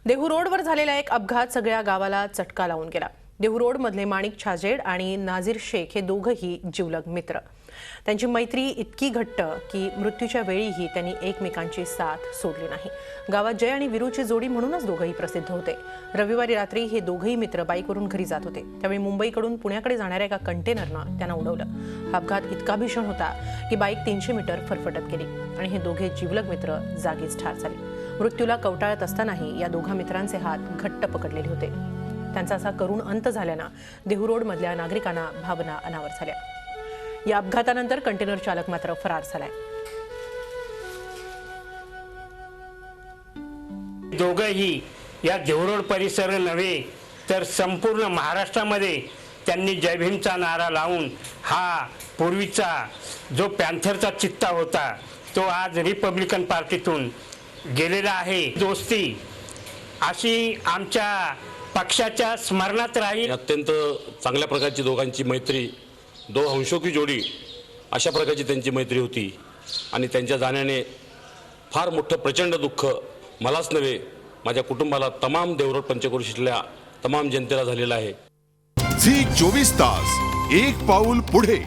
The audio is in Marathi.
देहू रोडवर झालेला एक अपघात सगळ्या गावाला चटका लावून गेला। देहू रोड मधले माणिक छाजेड आणि नाझीर शेख हे दोघंही जिवलग मित्र। त्यांची मैत्री इतकी घट्ट की मृत्यूच्या वेळीही त्यांनी एकमेकांची साथ सोडली नाही। गावात जय आणि वीरूची जोडी म्हणूनच दोघंही प्रसिद्ध होते। रविवारी रात्री हे दोघंही मित्र बाईकवरून घरी जात होते, त्यावेळी मुंबईकडून पुण्याकडे जाणाऱ्या एका कंटेनरनं त्यांना उडवलं। हा अपघात इतका भीषण होता की बाईक 300 मीटर फरफटत गेली आणि हे दोघे जिवलग मित्र जागीच ठार झाले। मृत्यूला कवटाळत असतानाही या दोघा मित्रांचे हात घट्ट पकडलेले होते। त्यांचा असा करुण अंत झाल्यानं देहू रोड मधल्या नागरिकांना भावना अनावर झाल्या। या अपघातानंतर कंटेनर चालक मात्र फरार झालाय। दोघंही या देहू रोड परिसर नव्हे तर संपूर्ण महाराष्ट्रामध्ये त्यांनी जय भीमचा नारा लावून हा पूर्वीचा जो पॅन्थरचा चित्ता होता तो आज रिपब्लिकन पार्टीतून गेलेला आहे। दोस्ती अशी आमच्या पक्षाच्या स्मरणात राहील। अत्यंत चांगल्या प्रकारची दोघांची मैत्री, दो हंसों की जोडी अशा प्रकारची त्यांची मैत्री होती आणि त्यांच्या जाण्याने फार मोठं प्रचंड दुःख मलाच नव्हे माझ्या कुटुंबाला, तमाम देवरोड पंचक्रोशीतल्या तमाम जनतेला झालेलं आहे। झी 24 तास एक पाऊल पुढे।